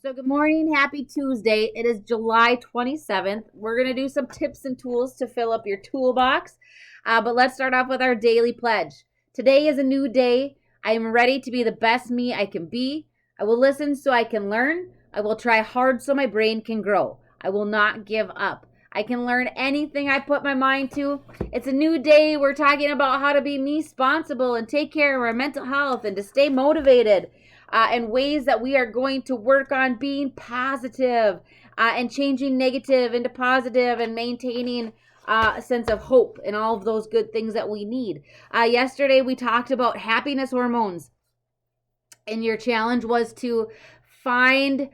So good morning, happy Tuesday. It is July 27th. We're going to do some tips and tools to fill up your toolbox. But let's start off with our daily pledge. Today is a new day. I am ready to be the best me I can be. I will listen so I can learn. I will try hard so my brain can grow. I will not give up. I can learn anything I put my mind to. It's a new day. We're talking about how to be responsible and take care of our mental health and to stay motivated. And ways that we are going to work on being positive, and changing negative into positive and maintaining a sense of hope and all of those good things that we need. Yesterday, we talked about happiness hormones, and your challenge was to find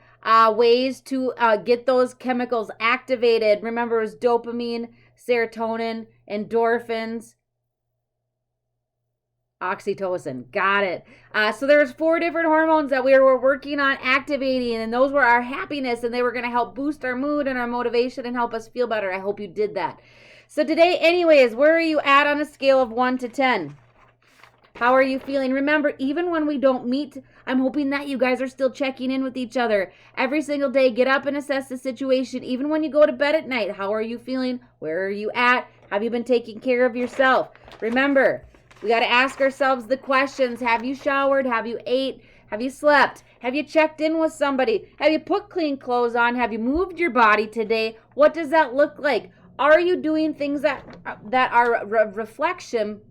ways to get those chemicals activated. Remember, it was dopamine, serotonin, endorphins, oxytocin. Got it. So there's 4 different hormones that we were working on activating, and those were our happiness, and they were going to help boost our mood and our motivation and help us feel better. I hope you did that. So today, anyways, where are you at on a scale of 1 to 10? How are you feeling? Remember, even when we don't meet, I'm hoping that you guys are still checking in with each other. Every single day, get up and assess the situation. Even when you go to bed at night, how are you feeling? Where are you at? Have you been taking care of yourself? Remember, we got to ask ourselves the questions. Have you showered? Have you ate? Have you slept? Have you checked in with somebody? Have you put clean clothes on? Have you moved your body today? What does that look like? Are you doing things that are a reflection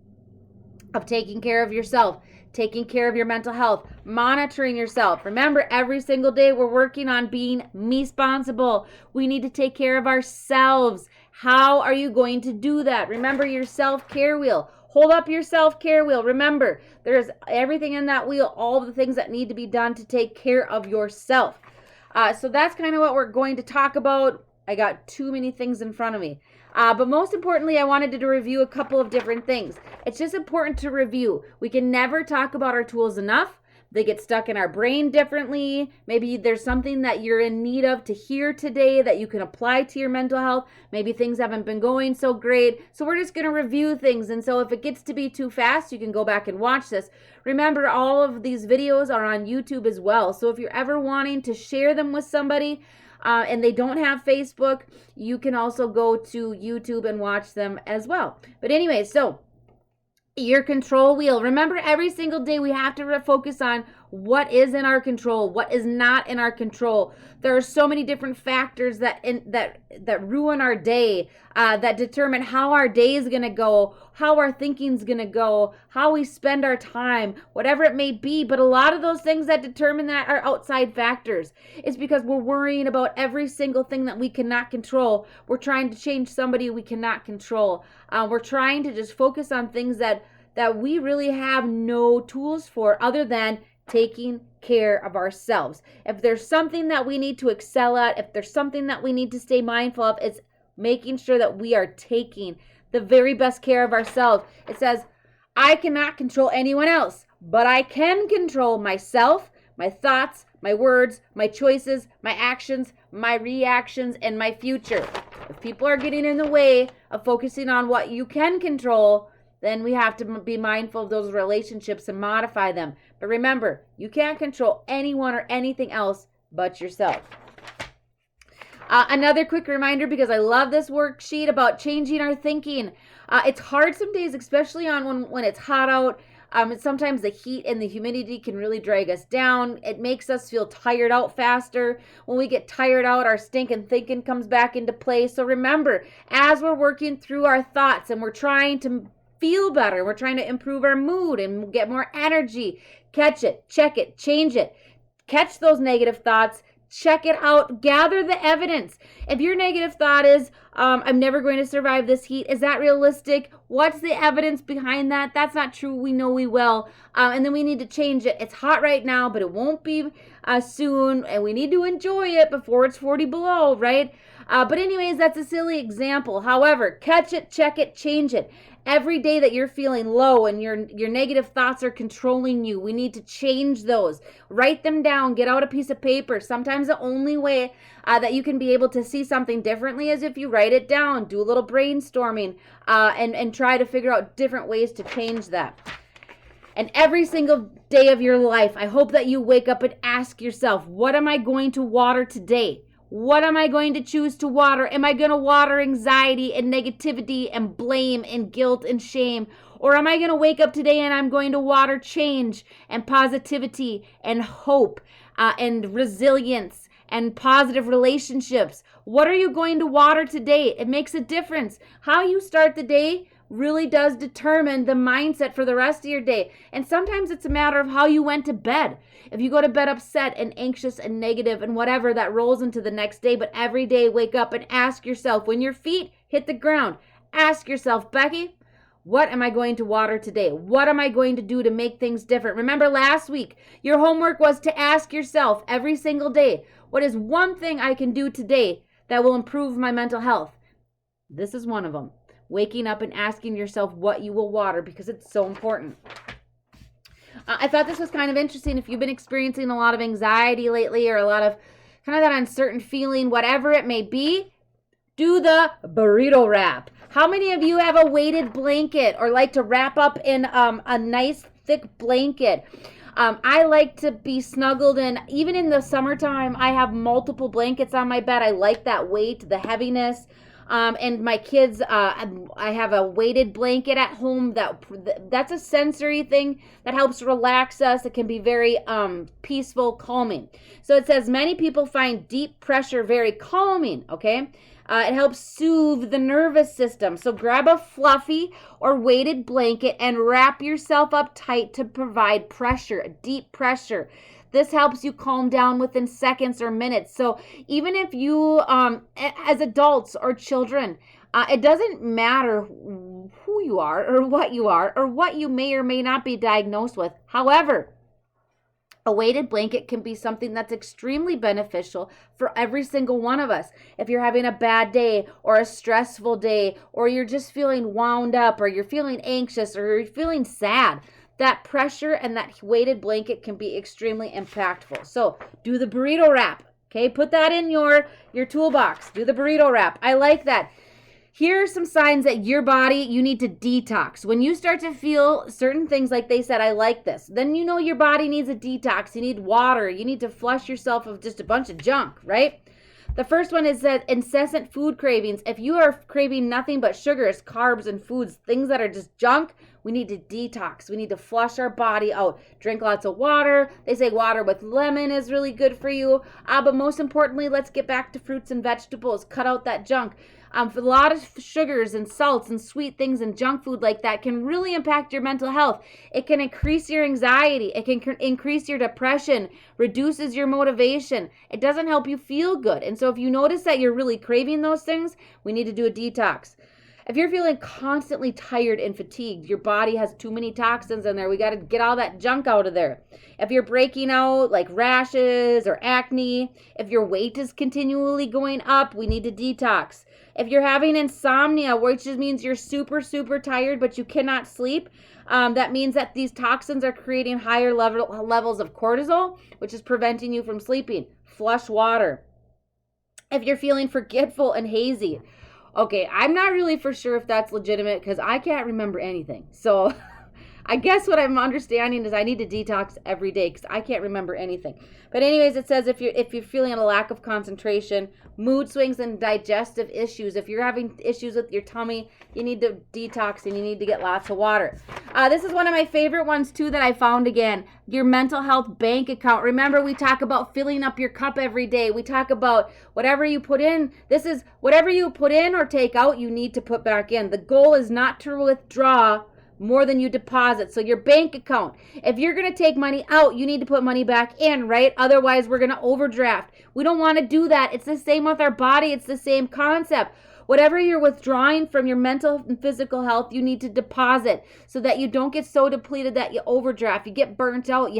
of taking care of yourself, taking care of your mental health, monitoring yourself? Remember, every single day we're working on being responsible. We need to take care of ourselves. How are you going to do that? Remember your self-care wheel. Hold up your self-care wheel. Remember, there's everything in that wheel, all the things that need to be done to take care of yourself. So that's kind of what we're going to talk about. I got too many things in front of me. But most importantly, I wanted to review a couple of different things. It's just important to review. We can never talk about our tools enough. They get stuck in our brain differently. Maybe there's something that you're in need of to hear today that you can apply to your mental health. Maybe things haven't been going so great. So we're just going to review things. And so if it gets to be too fast, you can go back and watch this. Remember, all of these videos are on YouTube as well. So if you're ever wanting to share them with somebody, and they don't have Facebook, you can also go to YouTube and watch them as well. But anyway, so your control wheel. Remember, every single day we have to focus on what is in our control, what is not in our control. There are so many different factors that ruin our day, that determine how our day is going to go, how our thinking is going to go, how we spend our time, whatever it may be. But a lot of those things that determine that are outside factors. It's because we're worrying about every single thing that we cannot control. We're trying to change somebody we cannot control. We're trying to just focus on things that we really have no tools for other than taking care of ourselves. If there's something that we need to excel at, if there's something that we need to stay mindful of, it's making sure that we are taking the very best care of ourselves. It says, I cannot control anyone else, but I can control myself, my thoughts, my words, my choices, my actions, my reactions, and my future. If people are getting in the way of focusing on what you can control, then we have to be mindful of those relationships and modify them. But remember, you can't control anyone or anything else but yourself. Another quick reminder, because I love this worksheet about changing our thinking. It's hard some days, especially on when it's hot out. Sometimes the heat and the humidity can really drag us down. It makes us feel tired out faster. When we get tired out, our stinking thinking comes back into play. So remember, as we're working through our thoughts and we're trying to feel better, we're trying to improve our mood and get more energy, catch it, check it, change it. Catch those negative thoughts. Check it out. Gather the evidence. If your negative thought is, I'm never going to survive this heat, is that realistic? What's the evidence behind that? That's not true. We know we will. And then we need to change it. It's hot right now, but it won't be soon. And we need to enjoy it before it's 40 below, right? But anyways, that's a silly example. However, catch it, check it, change it. Every day that you're feeling low and your negative thoughts are controlling you, we need to change those. Write them down. Get out a piece of paper. Sometimes the only way that you can be able to see something differently is if you write it down. Do a little brainstorming and try to figure out different ways to change that. And every single day of your life, I hope that you wake up and ask yourself, what am I going to water today? What am I going to choose to water? Am I going to water anxiety and negativity and blame and guilt and shame? Or am I going to wake up today and I'm going to water change and positivity and hope and resilience and positive relationships? What are you going to water today? It makes a difference. How you start the day really does determine the mindset for the rest of your day. And sometimes it's a matter of how you went to bed. If you go to bed upset and anxious and negative and whatever, that rolls into the next day. But every day, wake up and ask yourself, when your feet hit the ground, ask yourself, Becky, what am I going to water today? What am I going to do to make things different? Remember last week, your homework was to ask yourself every single day, what is one thing I can do today that will improve my mental health? This is one of them. Waking up and asking yourself what you will water, because it's so important. I thought this was kind of interesting. If you've been experiencing a lot of anxiety lately, or a lot of kind of that uncertain feeling, whatever it may be, do the burrito wrap. How many of you have a weighted blanket or like to wrap up in a nice thick blanket? I like to be snuggled in. Even in the summertime, I have multiple blankets on my bed. I like that weight, the heaviness. And my kids, I have a weighted blanket at home. That's a sensory thing that helps relax us. It can be very peaceful, calming. So it says many people find deep pressure very calming, okay? It helps soothe the nervous system. So grab a fluffy or weighted blanket and wrap yourself up tight to provide pressure, deep pressure. This helps you calm down within seconds or minutes. So even if you, as adults or children, it doesn't matter who you are or what you may or may not be diagnosed with. However, a weighted blanket can be something that's extremely beneficial for every single one of us. If you're having a bad day or a stressful day, or you're just feeling wound up, or you're feeling anxious, or you're feeling sad, that pressure and that weighted blanket can be extremely impactful. So do the burrito wrap. Okay, put that in your toolbox. Do the burrito wrap. I like that. Here are some signs that your body, you need to detox. When you start to feel certain things, like they said, I like this, then you know your body needs a detox. You need water. You need to flush yourself of just a bunch of junk, right? The first one is that incessant food cravings. If you are craving nothing but sugars, carbs, and foods, things that are just junk, we need to detox. We need to flush our body out. Drink lots of water. They say water with lemon is really good for you. But most importantly, let's get back to fruits and vegetables. Cut out that junk. For a lot of sugars and salts and sweet things and junk food like that can really impact your mental health. It can increase your anxiety. It can increase your depression, reduces your motivation. It doesn't help you feel good. And so if you notice that you're really craving those things, we need to do a detox. If you're feeling constantly tired and fatigued, your body has too many toxins in there. We got to get all that junk out of there. If you're breaking out like rashes or acne, if your weight is continually going up, we need to detox. If you're having insomnia, which just means you're super, super tired, but you cannot sleep, that means that these toxins are creating higher levels of cortisol, which is preventing you from sleeping. Flush water. If you're feeling forgetful and hazy, okay, I'm not really for sure if that's legitimate because I can't remember anything. So I guess what I'm understanding is I need to detox every day because I can't remember anything. But anyways, it says if you're feeling a lack of concentration, mood swings, and digestive issues, if you're having issues with your tummy, you need to detox and you need to get lots of water. This is one of my favorite ones too that I found again. Your mental health bank account. Remember, we talk about filling up your cup every day. We talk about whatever you put in. This is whatever you put in or take out, you need to put back in. The goal is not to withdraw more than you deposit. So your bank account, if you're going to take money out, you need to put money back in, right? Otherwise, we're going to overdraft. We don't want to do that. It's the same with our body. It's the same concept. Whatever you're withdrawing from your mental and physical health, you need to deposit so that you don't get so depleted that you overdraft. You get burnt out.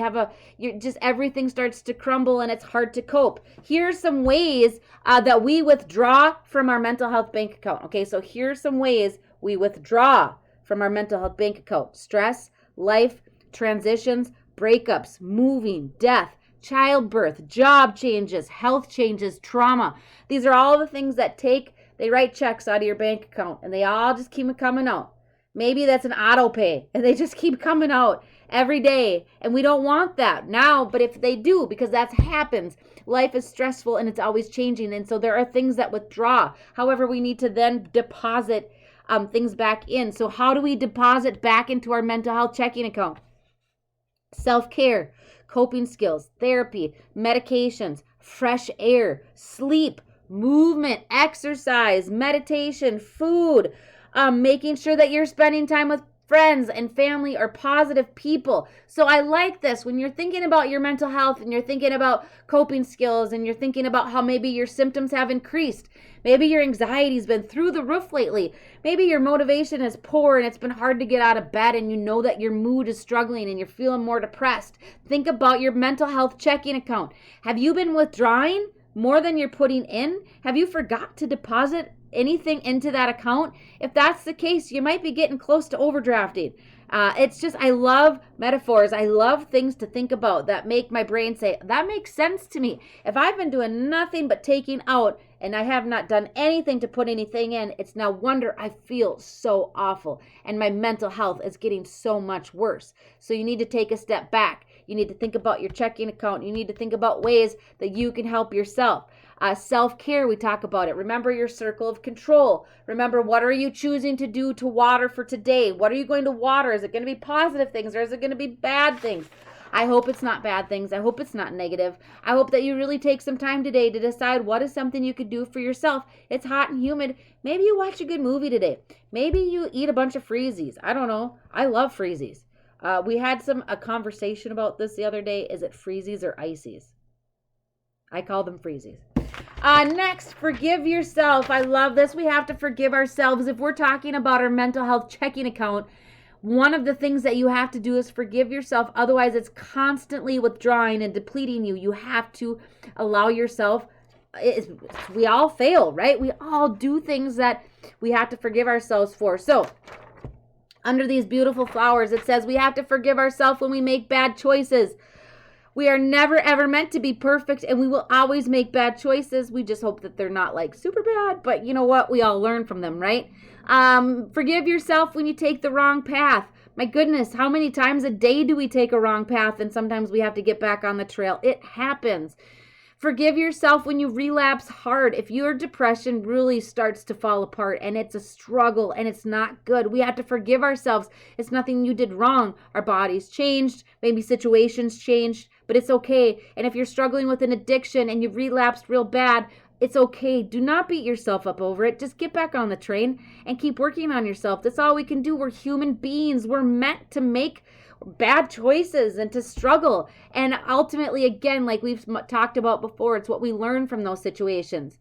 Everything starts to crumble and it's hard to cope. Here's some ways that we withdraw from our mental health bank account. Okay, so here's some ways we withdraw from our mental health bank account. Stress, life, transitions, breakups, moving, death, childbirth, job changes, health changes, trauma. These are all the things that they write checks out of your bank account and they all just keep coming out. Maybe that's an auto pay and they just keep coming out. every day. And we don't want that now, but if they do, because that happens, life is stressful and it's always changing. And so there are things that withdraw. However, we need to then deposit things back in. So how do we deposit back into our mental health checking account? Self-care, coping skills, therapy, medications, fresh air, sleep, movement, exercise, meditation, food, making sure that you're spending time with friends and family or positive people. So I like this. When you're thinking about your mental health and you're thinking about coping skills and you're thinking about how maybe your symptoms have increased, maybe your anxiety's been through the roof lately, maybe your motivation is poor and it's been hard to get out of bed and you know that your mood is struggling and you're feeling more depressed, think about your mental health checking account. Have you been withdrawing more than you're putting in? Have you forgot to deposit anything into that account? If that's the case, you might be getting close to overdrafting. It's just, I love metaphors. I love things to think about that make my brain say, that makes sense to me. If I've been doing nothing but taking out and I have not done anything to put anything in, it's no wonder I feel so awful and my mental health is getting so much worse. So you need to take a step back. You need to think about your checking account. You need to think about ways that you can help yourself. Self-care, we talk about it. Remember your circle of control. Remember, what are you choosing to do to water for today? What are you going to water? Is it going to be positive things or is it going to be bad things? I hope it's not bad things. I hope it's not negative. I hope that you really take some time today to decide what is something you could do for yourself. It's hot and humid. Maybe you watch a good movie today. Maybe you eat a bunch of freezies. I don't know. I love freezies. We had a conversation about this the other day. Is it freezies or ices? I call them freezies. Next, forgive yourself. I love this. We have to forgive ourselves. If we're talking about our mental health checking account, one of the things that you have to do is forgive yourself. Otherwise, it's constantly withdrawing and depleting you. You have to allow yourself. We all fail, right? We all do things that we have to forgive ourselves for. So, under these beautiful flowers, it says we have to forgive ourselves when we make bad choices. We are never, ever meant to be perfect, and we will always make bad choices. We just hope that they're not like super bad, but you know what? We all learn from them, right? Forgive yourself when you take the wrong path. My goodness, how many times a day do we take a wrong path, and sometimes we have to get back on the trail? It happens. Forgive yourself when you relapse hard. If your depression really starts to fall apart and it's a struggle and it's not good, we have to forgive ourselves. It's nothing you did wrong. Our bodies changed, maybe situations changed, but it's okay. And if you're struggling with an addiction and you've relapsed real bad, it's okay. Do not beat yourself up over it. Just get back on the train and keep working on yourself. That's all we can do. We're human beings. We're meant to make bad choices and to struggle. And ultimately, again, like we've talked about before, it's what we learn from those situations.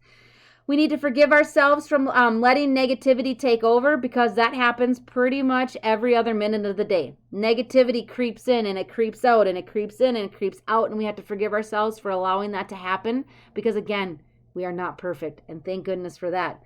We need to forgive ourselves from letting negativity take over, because that happens pretty much every other minute of the day. Negativity creeps in and it creeps out and it creeps in and it creeps out. And we have to forgive ourselves for allowing that to happen, because again, we are not perfect, and thank goodness for that.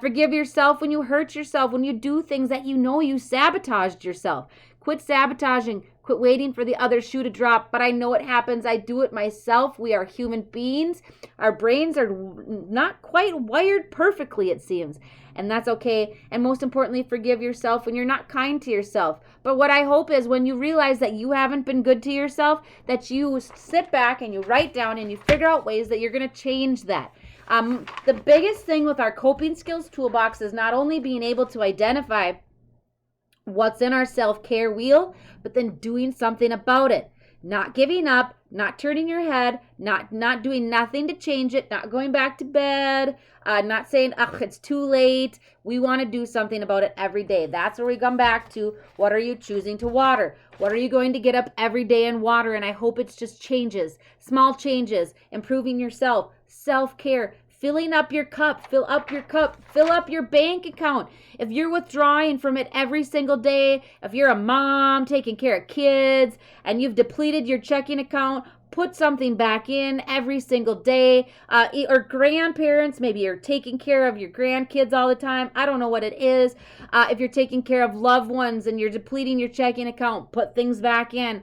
Forgive yourself when you hurt yourself, when you do things that you know you sabotaged yourself. Quit sabotaging. Quit waiting for the other shoe to drop. But I know it happens. I do it myself. We are human beings. Our brains are not quite wired perfectly, it seems. And that's okay. And most importantly, forgive yourself when you're not kind to yourself. But what I hope is when you realize that you haven't been good to yourself, that you sit back and you write down and you figure out ways that you're going to change that. The biggest thing with our coping skills toolbox is not only being able to identify what's in our self-care wheel, but then doing something about it. Not giving up, not turning your head, not doing nothing to change it, not going back to bed, not saying, ugh, it's too late. We want to do something about it every day. That's where we come back to, what are you choosing to water? What are you going to get up every day and water? And I hope it's just changes, small changes, improving yourself, self-care, filling up your cup, fill up your bank account. If you're withdrawing from it every single day, if you're a mom taking care of kids and you've depleted your checking account, put something back in every single day. Or grandparents, maybe you're taking care of your grandkids all the time. I don't know what it is. If you're taking care of loved ones and you're depleting your checking account, put things back in.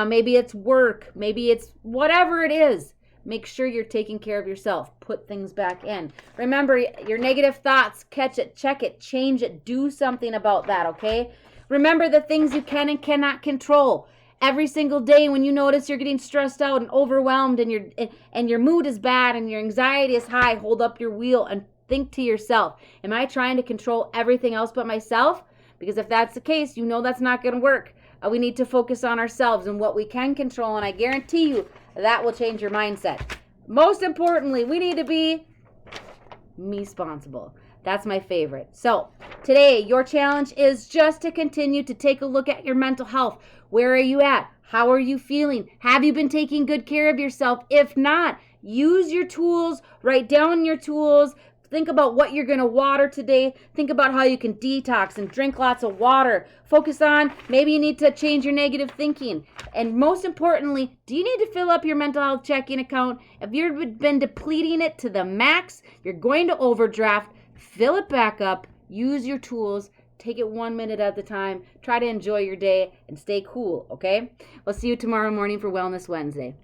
Maybe it's work. Maybe it's whatever it is. Make sure you're taking care of yourself. Put things back in. Remember, your negative thoughts, catch it, check it, change it, do something about that, okay? Remember the things you can and cannot control. Every single day when you notice you're getting stressed out and overwhelmed and your mood is bad and your anxiety is high, hold up your wheel and think to yourself, am I trying to control everything else but myself? Because if that's the case, you know that's not going to work. We need to focus on ourselves and what we can control, and I guarantee you that will change your mindset. Most importantly, we need to be me-sponsible. That's my favorite. So today, your challenge is just to continue to take a look at your mental health. Where are you at? How are you feeling? Have you been taking good care of yourself? If not, use your tools, write down your tools. Think about what you're going to water today. Think about how you can detox and drink lots of water. Focus on maybe you need to change your negative thinking. And most importantly, do you need to fill up your mental health checking account? If you've been depleting it to the max, you're going to overdraft. Fill it back up. Use your tools. Take it 1 minute at a time. Try to enjoy your day and stay cool, okay? We'll see you tomorrow morning for Wellness Wednesday.